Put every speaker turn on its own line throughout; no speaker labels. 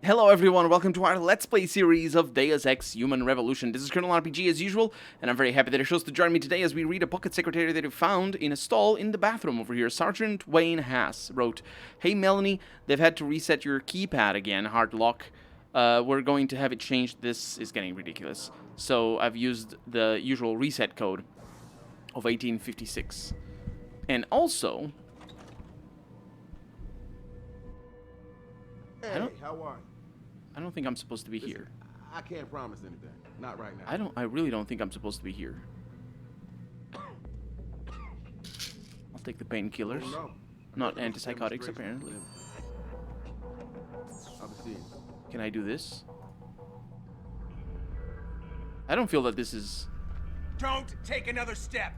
Hello everyone, welcome to our Let's Play series of Deus Ex Human Revolution. This is Colonel RPG as usual, and I'm very happy that it chose to join me today as we read a pocket secretary that we found in a stall in the bathroom over here. Sergeant Wayne Haas wrote, "Hey Melanie, they've had to reset your keypad again, hard lock. We're going to have it changed. This is getting ridiculous. So I've used the usual reset code of 1856. And also,
Hey, how are you?
I don't think I'm supposed to be here.
I can't promise anything. Not right now.
I really don't think I'm supposed to be here. I'll take the painkillers.
No.
Not antipsychotics, apparently.
I'll be seeing you.
Can I do this? I don't feel that this is...
Don't take another step.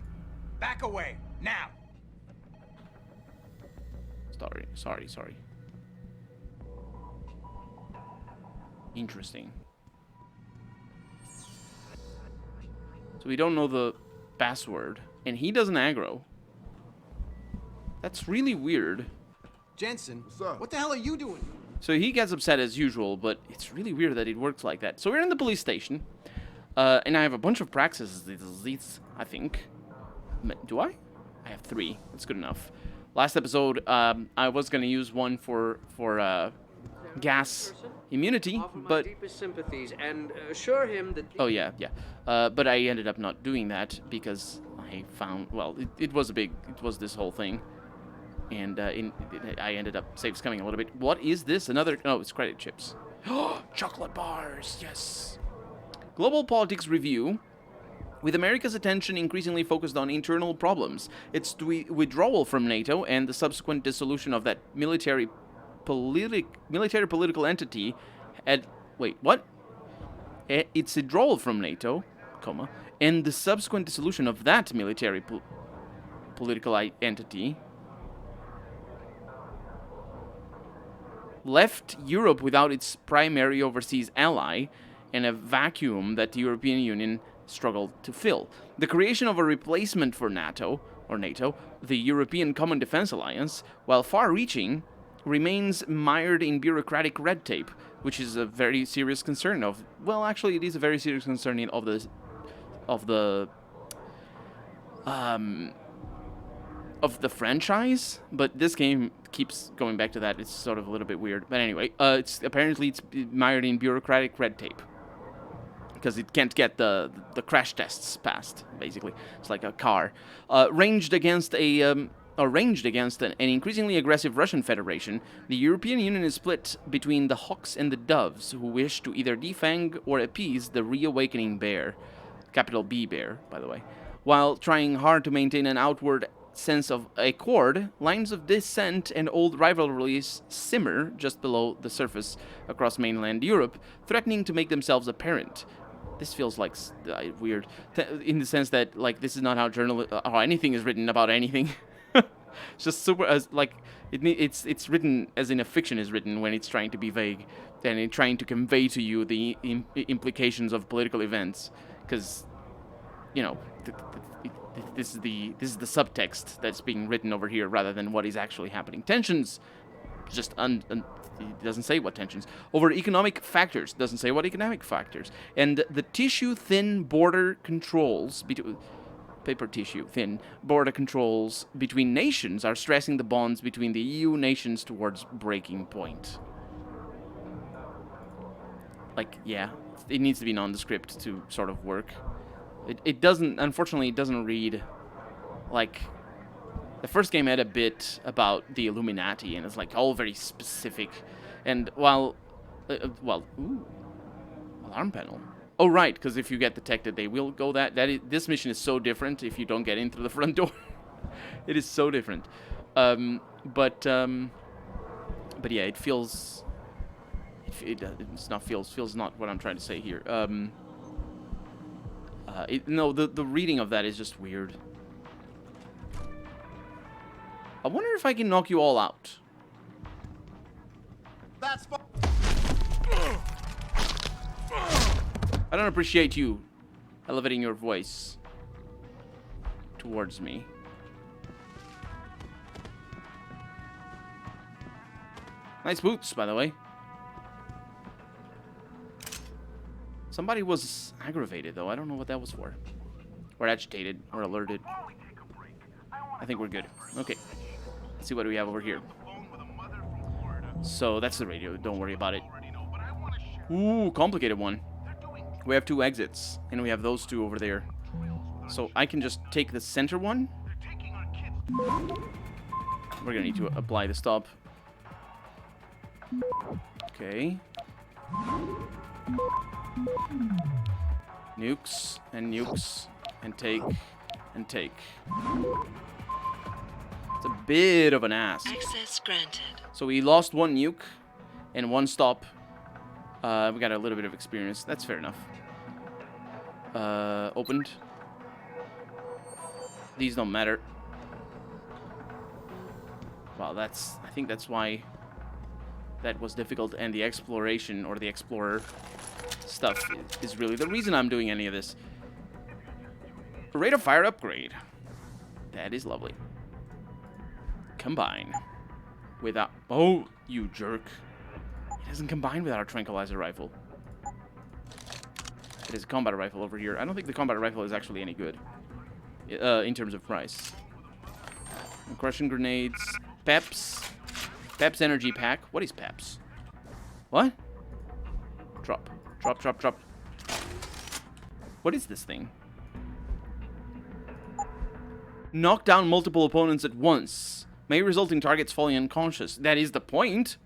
Back away, now.
Sorry. Interesting. So we don't know the password, and he doesn't aggro. That's really weird.
Jensen,
What's up?
what the hell are you doing?
So he gets upset as usual, but it's really weird that it works like that. So we're in the police station, and I have a bunch of practices, I think. Do I? I have 3. That's good enough. Last episode, I was going to use one for gas immunity,
Offer my
but...
deepest sympathies and assure him that.
Oh, yeah. But I ended up not doing that because I found... Well, it was this whole thing. And I ended up saves coming a little bit. What is this? Another... No, it's credit chips. Chocolate bars! Yes! Global Politics Review. With America's attention increasingly focused on internal problems, its withdrawal from NATO and the subsequent dissolution of that military political entity its withdrawal from NATO, and the subsequent dissolution of that military political entity left Europe without its primary overseas ally and a vacuum that the European Union struggled to fill. The creation of a replacement for NATO, the European Common Defense Alliance, while far-reaching, remains mired in bureaucratic red tape, which is a very serious concern of... Well, actually, it is a very serious concern of the franchise, but this game keeps going back to that. It's sort of a little bit weird. But anyway, it's mired in bureaucratic red tape. Because it can't get the crash tests passed, basically. It's like a car. Ranged against an increasingly aggressive Russian Federation, the European Union is split between the hawks and the doves, who wish to either defang or appease the reawakening bear, capital B bear, by the way. While trying hard to maintain an outward sense of accord, lines of dissent and old rivalries simmer just below the surface across mainland Europe, threatening to make themselves apparent. This feels like weird, in the sense that this is not how anything is written about anything. It's just super it's written as in a fiction is written when it's trying to be vague and it's trying to convey to you the implications of political events, because this is the subtext that's being written over here rather than what is actually happening. Tensions, just it doesn't say what tensions. Over economic factors, doesn't say what economic factors. And the tissue-thin border controls, paper tissue-thin border controls between nations are stressing the bonds between the EU nations towards breaking point. It needs to be nondescript to sort of work. It doesn't, unfortunately, it doesn't read like... The first game had a bit about the Illuminati, and it's all very specific. And while, alarm panel. Oh, right, because if you get detected, they will go this mission is so different if you don't get in through the front door. It is so different. But yeah, it feels... feels not what I'm trying to say here. The reading of that is just weird. I wonder if I can knock you all out.
That's fine.
I don't appreciate you elevating your voice towards me. Nice boots, by the way. Somebody was aggravated, though. I don't know what that was for. Or agitated, or alerted. I think we're good. Okay. Let's see what we have over here. So, that's the radio. Don't worry about it. Ooh, complicated one. We have 2 exits, and we have those 2 over there. So, I can just take the center one. We're gonna need to apply the stop. Okay. Nukes, and nukes, and take, and take. It's a bit of an ass.
Access granted.
So we lost 1 nuke, and 1 stop. We got a little bit of experience. That's fair enough. Opened. These don't matter. Well, I think that's why that was difficult, and the exploration, or the explorer stuff is really the reason I'm doing any of this. Rate of fire upgrade. That is lovely. Combine. Without... Oh, you jerk. It doesn't combine with our tranquilizer rifle. It is a combat rifle over here. I don't think the combat rifle is actually any good. In terms of price. Crushing grenades. Peps. Peps energy pack. What is Peps? What? Drop. Drop, drop, drop. What is this thing? Knock down multiple opponents at once. May result in targets falling unconscious. That is the point.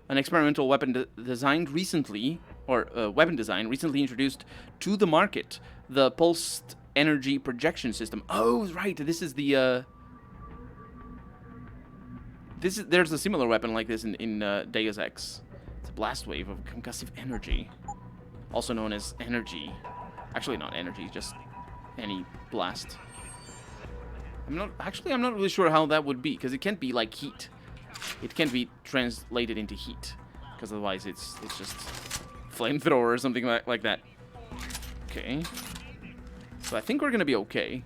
An experimental weapon designed recently, or weapon design recently introduced to the market. The pulsed energy projection system. Oh, right. This is the... There's a similar weapon like this in Deus Ex. It's a blast wave of concussive energy, also known as energy. Actually, not energy, just any blast. I'm not really sure how that would be, because it can't be like heat. It can't be translated into heat, because otherwise it's just flamethrower or something like that. Okay. So I think we're gonna be okay.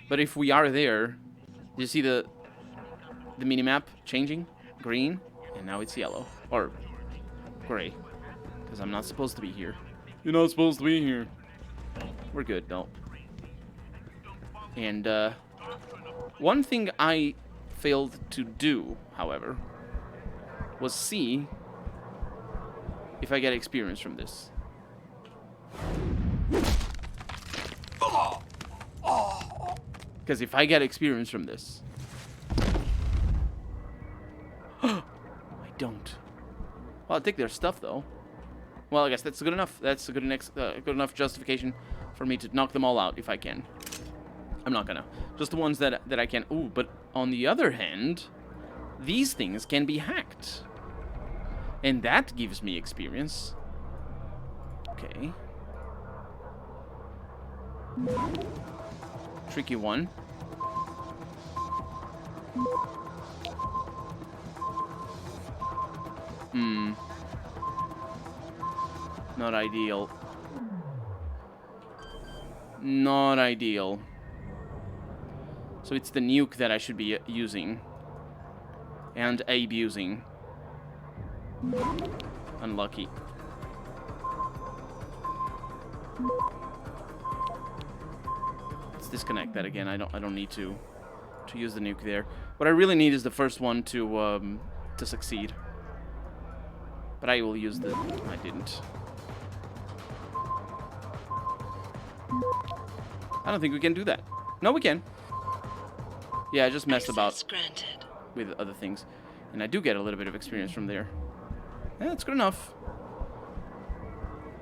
But if we are there, you see the minimap changing? Green, and now it's yellow. Or gray. Because I'm not supposed to be here. You're not supposed to be here. We're good, no. And, one thing I failed to do, however, was see if I get experience from this. Because if I get experience from this... I don't. Well, I'll take their stuff, though. Well, I guess that's good enough. That's a good enough justification for me to knock them all out if I can. I'm not gonna. Just the ones that I can. Ooh, but on the other hand, these things can be hacked. And that gives me experience. Okay. Tricky one. Not ideal. Not ideal. So it's the nuke that I should be using. And abusing. Unlucky. Let's disconnect that again. I don't need to use the nuke there. What I really need is the first one to succeed. But I will use the... I didn't. I don't think we can do that. No, we can. Yeah, I just messed about with other things. And I do get a little bit of experience from there. Yeah, it's good enough.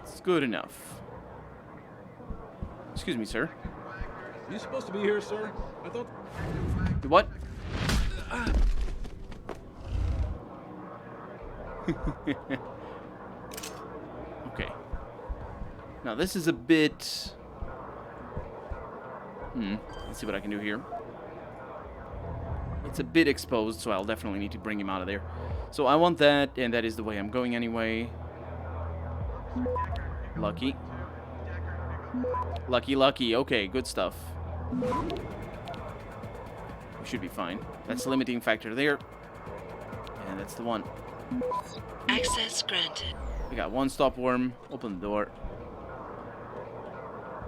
It's good enough. Excuse me, sir.
You supposed to be here, sir? I thought...
What? Okay. Now, this is a bit... Let's see what I can do here. It's a bit exposed, so I'll definitely need to bring him out of there. So I want that, and that is the way I'm going anyway. Lucky. Lucky, lucky. Okay, good stuff. We should be fine. That's the limiting factor there. And that's the one.
Access granted.
We got one stop worm. Open the door.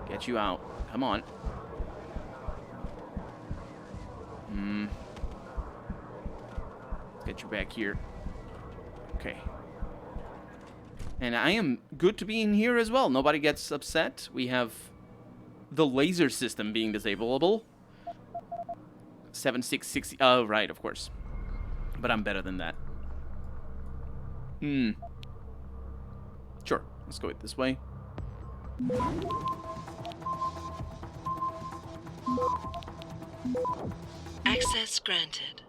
Get you out. Come on. Let's get you back here. Okay. And I am good to be in here as well. Nobody gets upset. We have the laser system being disableable. 7660. Oh, right, of course. But I'm better than that. Sure. Let's go it this way.
Access granted.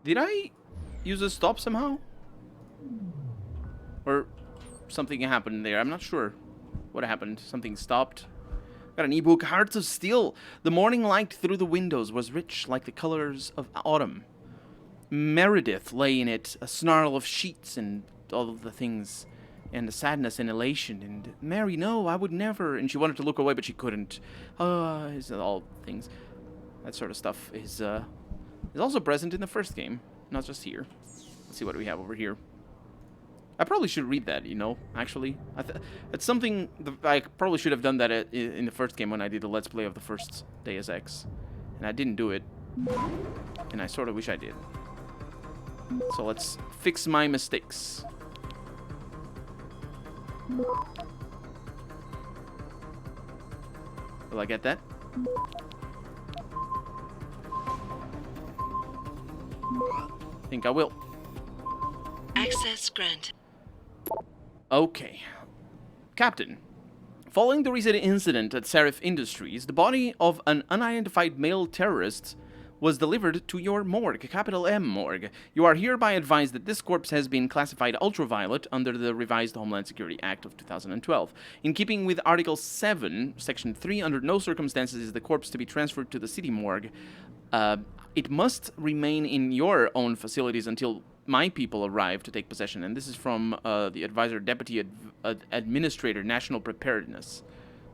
Did I use a stop somehow? Or something happened there? I'm not sure what happened. Something stopped. Got an ebook, Hearts of Steel. The morning light through the windows was rich like the colors of autumn. Meredith lay in it, a snarl of sheets and all of the things, and the sadness and elation, and Mary, no, I would never, and she wanted to look away, but she couldn't. All things. That sort of stuff is also present in the first game, not just here. Let's see what we have over here. I probably should read that, you know, actually. It's something, I probably should have done that in the first game when I did the Let's Play of the first Deus Ex. And I didn't do it. And I sort of wish I did. So let's fix my mistakes. Will I get that? Think I will.
Access granted.
Okay. Captain, following the recent incident at Serif Industries, the body of an unidentified male terrorist was delivered to your morgue, capital M morgue. You are hereby advised that this corpse has been classified ultraviolet under the revised Homeland Security Act of 2012. In keeping with Article 7, Section 3, under no circumstances is the corpse to be transferred to the city morgue. It must remain in your own facilities until my people arrive to take possession. And this is from the advisor, Deputy Administrator, National Preparedness.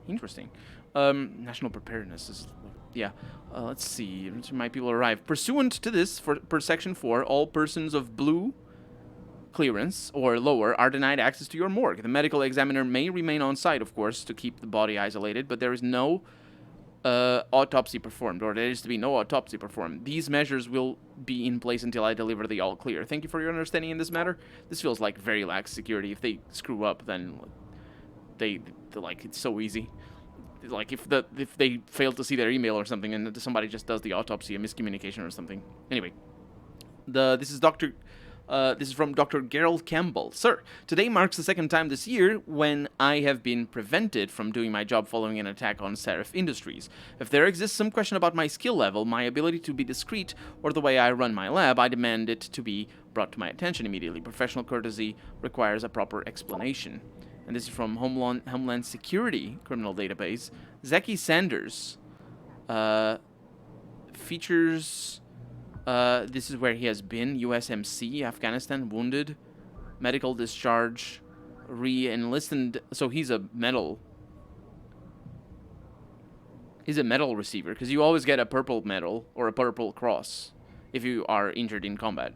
Interesting. National Preparedness is... Yeah. Let's see. My people arrive. Pursuant to this, per Section 4, all persons of blue clearance or lower are denied access to your morgue. The medical examiner may remain on site, of course, to keep the body isolated, but there is no autopsy performed, or there is to be no autopsy performed. These measures will be in place until I deliver the all clear. Thank you for your understanding in this matter. This feels like very lax security. If they screw up, then they like, it's so easy. Like if they fail to see their email or something, and somebody just does the autopsy, a miscommunication or something. Anyway, this is from Dr. Gerald Campbell. Sir, today marks the second time this year when I have been prevented from doing my job following an attack on Serif Industries. If there exists some question about my skill level, my ability to be discreet, or the way I run my lab, I demand it to be brought to my attention immediately. Professional courtesy requires a proper explanation. And this is from Homeland Security Criminal Database. Zeki Sanders features... this is where he has been. USMC, Afghanistan, wounded. Medical discharge. Re-enlisted. So he's a medal. He's a medal receiver, because you always get a purple medal or a purple cross if you are injured in combat.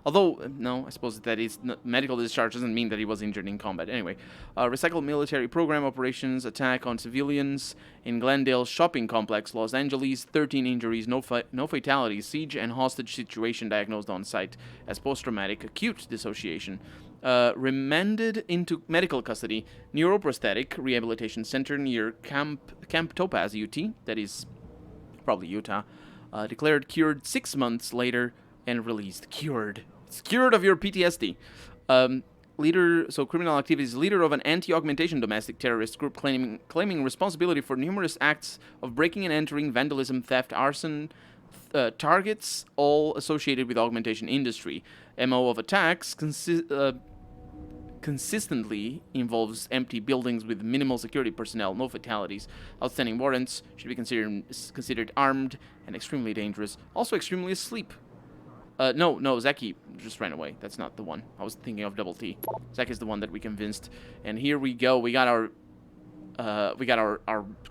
Although, no, I suppose that is medical discharge doesn't mean that he was injured in combat. Anyway, recycled military program operations, attack on civilians in Glendale shopping complex, Los Angeles, 13 injuries, no fatalities, siege and hostage situation diagnosed on site as post-traumatic acute dissociation. Remanded into medical custody, neuroprosthetic rehabilitation center near Camp Topaz, UT, that is probably Utah, declared cured 6 months later and released. Cured. It's cured of your PTSD. Criminal activities, leader of an anti-augmentation domestic terrorist group claiming responsibility for numerous acts of breaking and entering, vandalism, theft, arson, targets, all associated with augmentation industry. MO of attacks consistently involves empty buildings with minimal security personnel, no fatalities. Outstanding warrants should be considered armed and extremely dangerous. Also extremely asleep. No, Zeki just ran away. That's not the one. I was thinking of Double T. Zeki is the one that we convinced. And here we go. We got our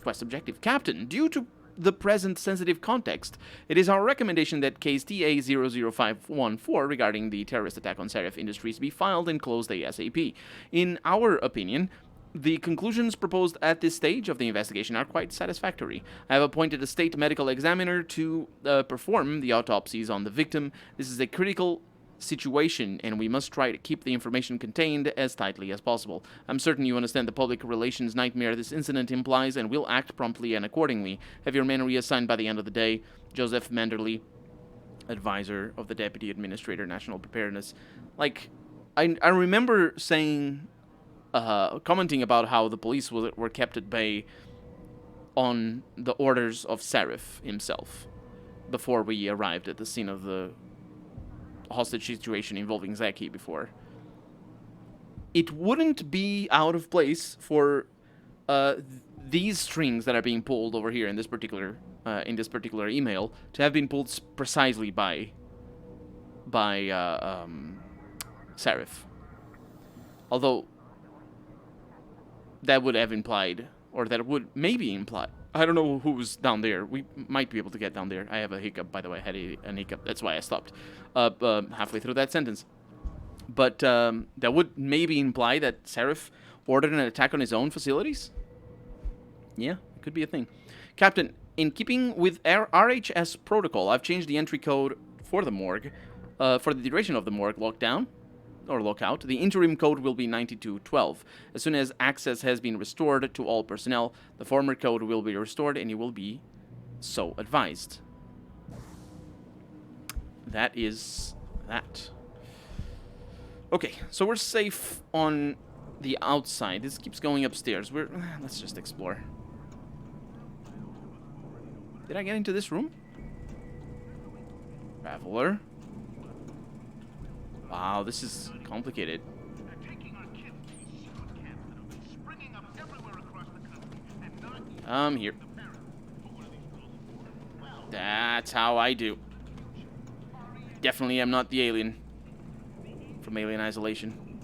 quest objective. Captain, due to the present sensitive context, it is our recommendation that case TA00514 regarding the terrorist attack on Serif Industries be filed and closed ASAP. In our opinion, The conclusions proposed at this stage of the investigation are quite satisfactory. I have appointed a state medical examiner to perform the autopsies on the victim. This is a critical situation, and we must try to keep the information contained as tightly as possible. I'm certain you understand the public relations nightmare this incident implies and will act promptly and accordingly. Have your men reassigned by the end of the day. Joseph Manderley, advisor of the Deputy Administrator, National Preparedness. Like, I remember saying... commenting about how the police were kept at bay on the orders of Seraph himself before we arrived at the scene of the hostage situation involving Zeki before. It wouldn't be out of place for these strings that are being pulled over here in this particular email to have been pulled precisely by Seraph. Although that would have implied, or that would maybe imply, I don't know who's down there. We might be able to get down there. I have a hiccup, by the way. I had an hiccup. That's why I stopped halfway through that sentence. But that would maybe imply that Seraph ordered an attack on his own facilities? Yeah, it could be a thing. Captain, in keeping with RHS protocol, I've changed the entry code for the morgue. For the duration of the morgue lockdown, or lockout, the interim code will be 9212. As soon as access has been restored to all personnel, the former code will be restored and you will be so advised. That is that. Okay, so we're safe on the outside. This keeps going upstairs. Let's just explore. Did I get into this room? Traveler. Wow, this is complicated. Here. That's how I do. Definitely am not the alien from Alien Isolation.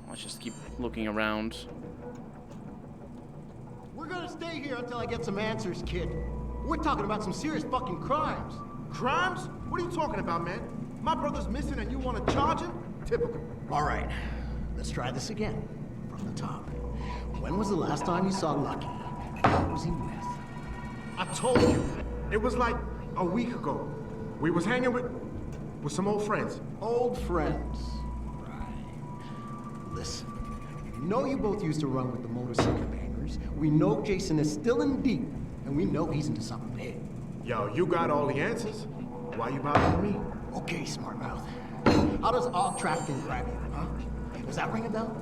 Let's just keep looking around.
We're gonna stay here until I get some answers, kid. We're talking about some serious fucking crimes.
Crimes? What are you talking about, man? My brother's missing and you want to charge him? Typical.
All right, let's try this again. From the top. When was the last time you saw Lucky? Who was he with?
I told you. It was like a week ago. We was hanging with some old friends.
Old friends. Right. Listen, we know you both used to run with the motorcycle bangers. We know Jason is still in deep, and we know he's into something big.
Yo, you got all the answers? Why you bothering me?
Okay, smart mouth. How does all trafficking grab you, huh? Does that ring a bell?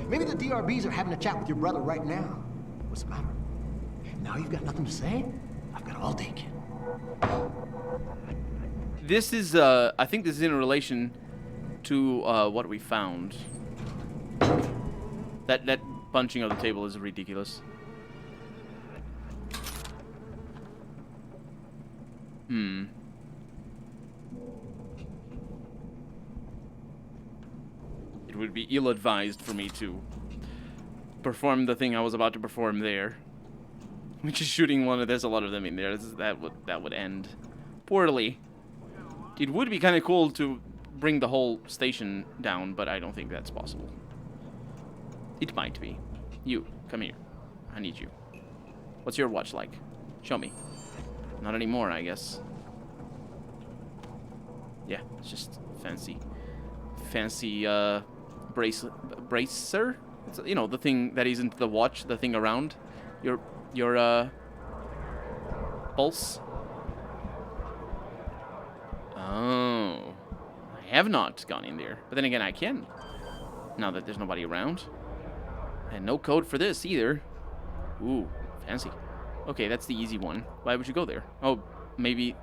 Maybe the DRBs are having a chat with your brother right now. What's the matter? Now you've got nothing to say? I've got all day, kid.
This is, I think this is in relation to, what we found. That punching of the table is ridiculous. It would be ill-advised for me to perform the thing I was about to perform there. Which is shooting one of... There's a lot of them in there. That would end poorly. It would be kind of cool to bring the whole station down, but I don't think that's possible. It might be. You, come here. I need you. What's your watch like? Show me. Not anymore, I guess. Yeah, it's just fancy. Fancy, bracer? It's, you know, the thing that isn't the watch, the thing around your pulse. Oh, I have not gone in there, but then again I can, now that there's nobody around. And no code for this either. Ooh, fancy. Okay, that's the easy one. Why would you go there? Oh, maybe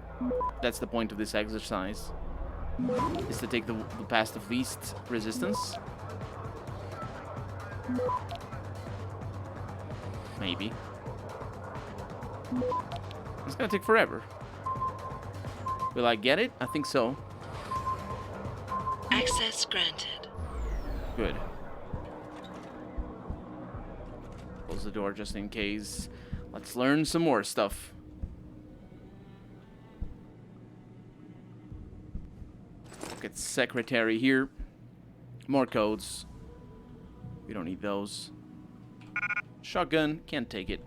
that's the point of this exercise, is to take the path of least resistance. Maybe. It's gonna take forever. Will I get it? I think so.
Access granted.
Good. Close the door just in case. Let's learn some more stuff. Look at secretary here. More codes. We don't need those. Shotgun, can't take it.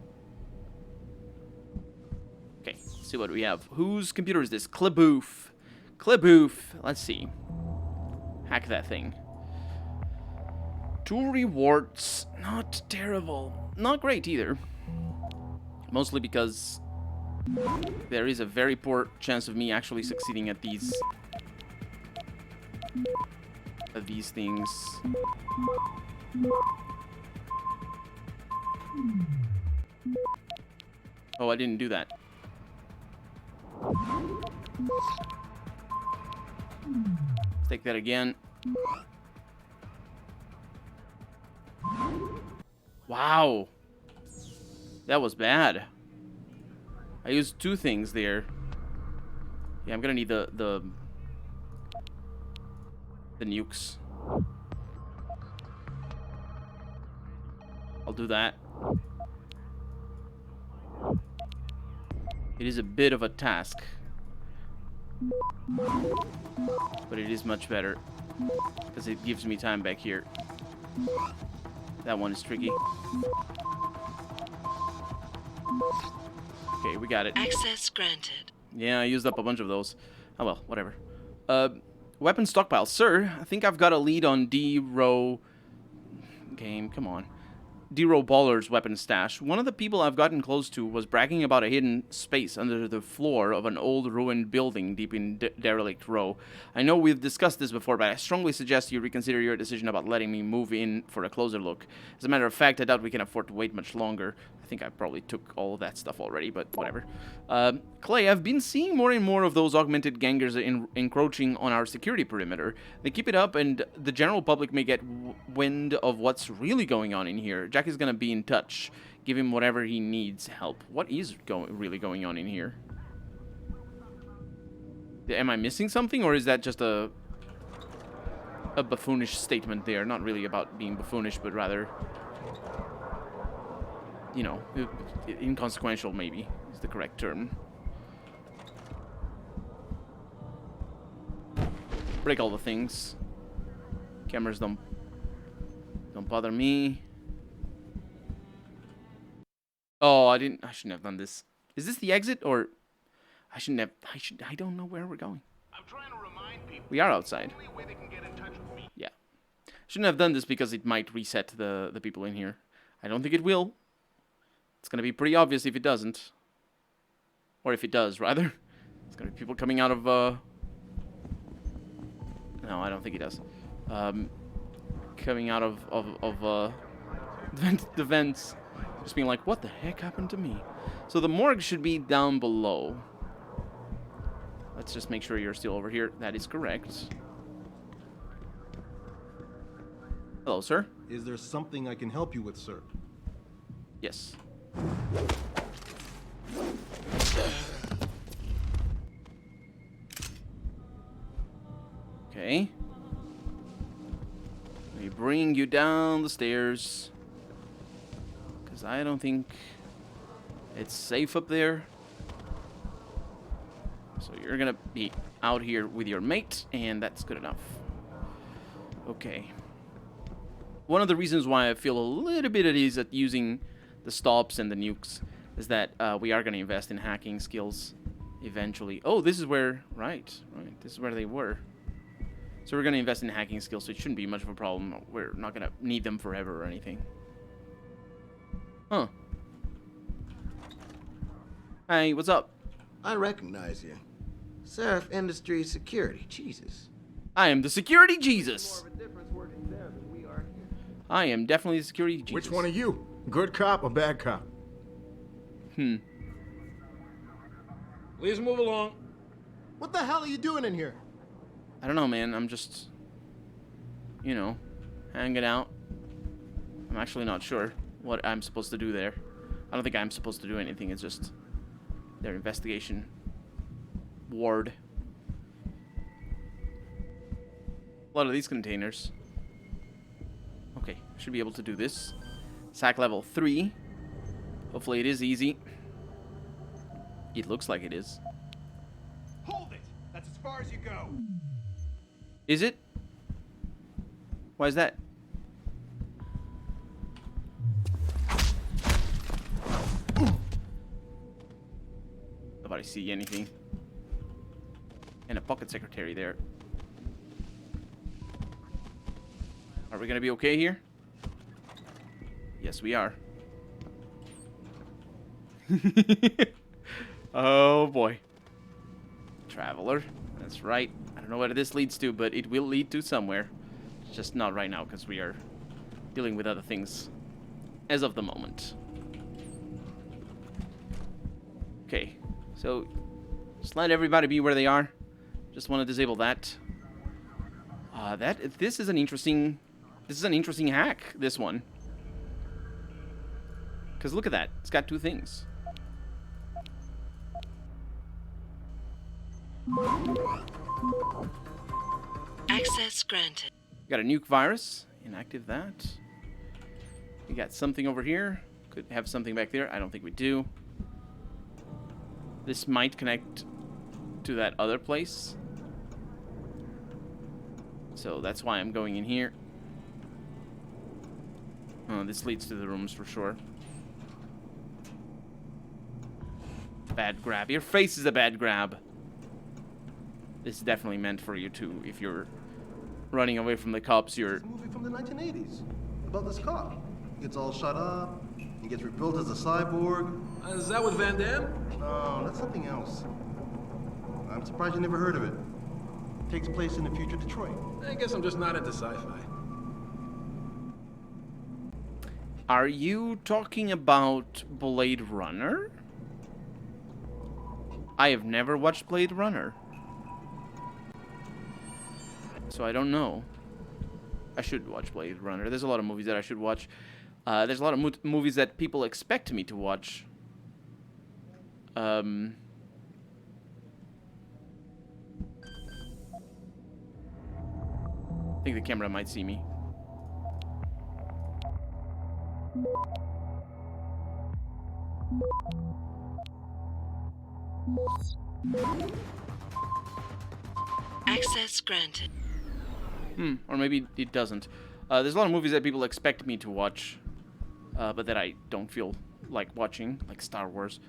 Okay, let's see what we have. Whose computer is this? Kleboof. Kleboof. Let's see. Hack that thing. 2 rewards. Not terrible. Not great either. Mostly because there is a very poor chance of me actually succeeding at these things. Oh, I didn't do that. Let's take that again. Wow. That was bad. I used 2 things there. Yeah, I'm gonna need the nukes. I'll do that. It is a bit of a task, but it is much better because it gives me time back here. That one is tricky. Okay, we got it.
Access granted.
Yeah, I used up a bunch of those. Oh well, whatever. Weapon stockpile. Sir, I think I've got a lead on D-Row... Game, come on. D-Row Baller's weapon stash. One of the people I've gotten close to was bragging about a hidden space under the floor of an old ruined building deep in Derelict Row. I know we've discussed this before, but I strongly suggest you reconsider your decision about letting me move in for a closer look. As a matter of fact, I doubt we can afford to wait much longer. I think I probably took all of that stuff already, but whatever. Clay, I've been seeing more and more of those augmented gangers encroaching on our security perimeter. They keep it up, and the general public may get wind of what's really going on in here. Jack is going to be in touch. Give him whatever he needs help. What is really going on in here? Am I missing something, or is that just a buffoonish statement there? Not really about being buffoonish, but rather... you know, inconsequential, maybe, is the correct term. Break all the things. Cameras don't bother me. Oh, I shouldn't have done this. Is this the exit, or... I don't know where we're going.
I'm trying to remind people.
We are outside.
The only way they can get in touch with me.
Yeah. Shouldn't have done this because it might reset the people in here. I don't think it will. It's going to be pretty obvious if it doesn't. Or if it does, rather. It's going to be people coming out of, No, I don't think it does. Coming out of the vents. Just being like, what the heck happened to me? So the morgue should be down below. Let's just make sure you're still over here. That is correct. Hello, sir.
Is there something I can help you with, sir?
Yes. Okay. Let me bring you down the stairs. Because I don't think it's safe up there. So you're going to be out here with your mate, and that's good enough. Okay. One of the reasons why I feel a little bit at ease at using the stops and the nukes is that we are going to invest in hacking skills eventually. Oh, this is where... Right. This is where they were. So we're going to invest in hacking skills, so it shouldn't be much of a problem. We're not going to need them forever or anything. Huh. Hey, what's up?
I recognize you. Seraph Industries Security. Jesus.
I am the security Jesus.
More of a difference working there than we are here.
I am definitely the security Jesus.
Which one are you? Good cop or bad cop?
Please move along.
What the hell are you doing in here?
I don't know, man. I'm just, you know, hanging out. I'm actually not sure what I'm supposed to do there. I don't think I'm supposed to do anything. It's just their investigation ward. A lot of these containers. Okay, should be able to do this. SAC level 3. Hopefully it is easy. It looks like it is.
Hold it! That's as far as you go.
Is it? Why is that? see anything. And a pocket secretary there. Are we gonna be okay here? Yes, we are. Oh boy. Traveler. That's right. I don't know where this leads to, but it will lead to somewhere. It's just not right now, because we are dealing with other things as of the moment. Okay, so just let everybody be where they are. Just want to disable that. This is an interesting hack, this one. Because look at that. It's got two things.
Access granted.
Got a nuke virus. Inactive that. We got something over here. Could have something back there. I don't think we do. This might connect to that other place. So that's why I'm going in here. Oh, this leads to the rooms for sure. Bad grab. Your face is a bad grab. This is definitely meant for you too. If you're running away from the cops, you're...
It's a movie from the 1980s about this cop. He gets all shut up. He gets rebuilt as a cyborg.
Is that with Van Damme?
No, that's something else. I'm surprised you never heard of it. Takes place in the future Detroit.
I guess I'm just not into sci-fi.
Are you talking about Blade Runner? I have never watched Blade Runner. So I don't know. I should watch Blade Runner. There's a lot of movies that I should watch. There's a lot of movies that people expect me to watch. I think the camera might see me.
Access granted.
Or maybe it doesn't. There's a lot of movies that people expect me to watch, but that I don't feel like watching, like Star Wars.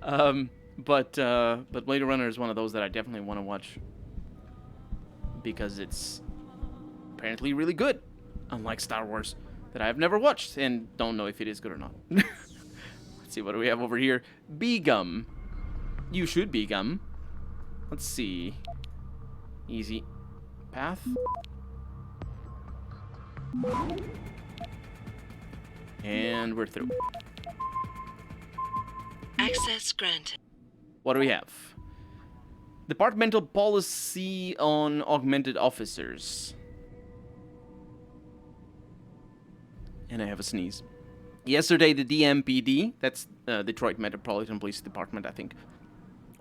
But Blade Runner is one of those that I definitely want to watch because it's apparently really good, unlike Star Wars, that I've never watched and don't know if it is good or not. Let's see, what do we have over here? B-gum. You should B-gum. Let's see. Easy. Path. And we're through.
Access granted.
What do we have? Departmental policy on augmented officers. And I have a sneeze. Yesterday, the DMPD, that's Detroit Metropolitan Police Department, I think,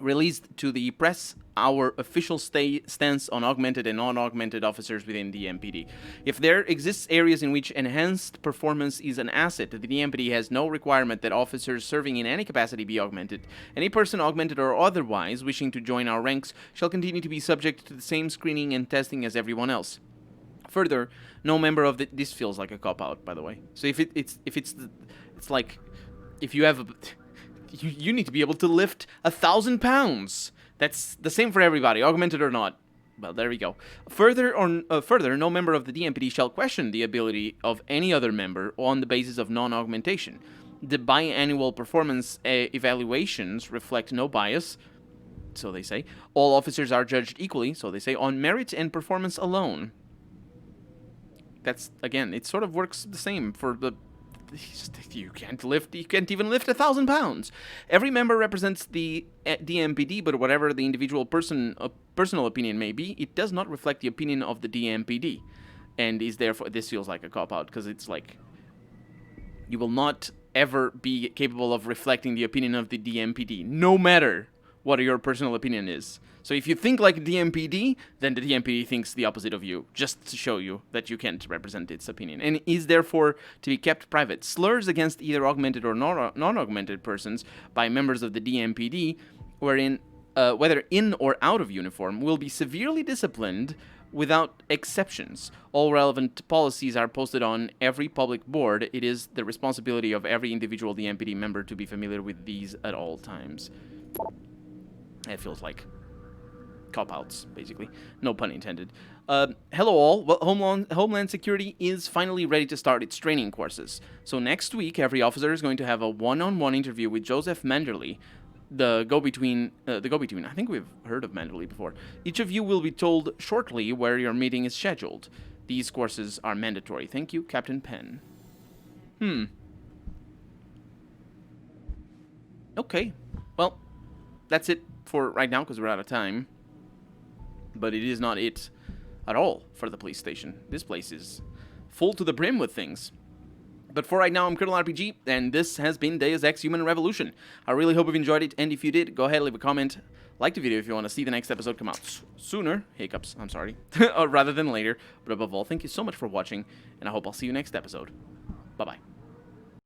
released to the press our official stance on augmented and non-augmented officers within the DMPD. If there exists areas in which enhanced performance is an asset, the DMPD has no requirement that officers serving in any capacity be augmented. Any person, augmented or otherwise, wishing to join our ranks shall continue to be subject to the same screening and testing as everyone else. Further, no member of this feels like a cop-out, by the way. So it's like if you have a... You need to be able to lift 1,000 pounds. That's the same for everybody, augmented or not. Well, there we go. Further, no member of the DMPD shall question the ability of any other member on the basis of non-augmentation. The biannual performance evaluations reflect no bias, so they say. All officers are judged equally, so they say, on merit and performance alone. That's, again, it sort of works the same for the... You can't even lift 1,000 pounds. Every member represents the DMPD, but whatever the individual personal opinion may be, it does not reflect the opinion of the DMPD, and is therefore, this feels like a cop-out, because it's like, you will not ever be capable of reflecting the opinion of the DMPD, no matter what your personal opinion is. So if you think like DMPD, then the DMPD thinks the opposite of you, just to show you that you can't represent its opinion, and is therefore to be kept private. Slurs against either augmented or non-augmented persons by members of the DMPD, whether in or out of uniform, will be severely disciplined without exceptions. All relevant policies are posted on every public board. It is the responsibility of every individual DMPD member to be familiar with these at all times. It feels like cop-outs, basically. No pun intended. Hello all. Well, Homeland Security is finally ready to start its training courses. So next week, every officer is going to have a one-on-one interview with Joseph Manderley, the go-between. I think we've heard of Manderley before. Each of you will be told shortly where your meeting is scheduled. These courses are mandatory. Thank you, Captain Penn. Okay. Well, that's it for right now because we're out of time. But it is not it at all for the police station. This place is full to the brim with things. But for right now, I'm Colonel RPG, and this has been Deus Ex Human Revolution. I really hope you've enjoyed it, and if you did, go ahead, leave a comment, like the video if you want to see the next episode come out sooner, hiccups, I'm sorry, rather than later. But above all, thank you so much for watching, and I hope I'll see you next episode.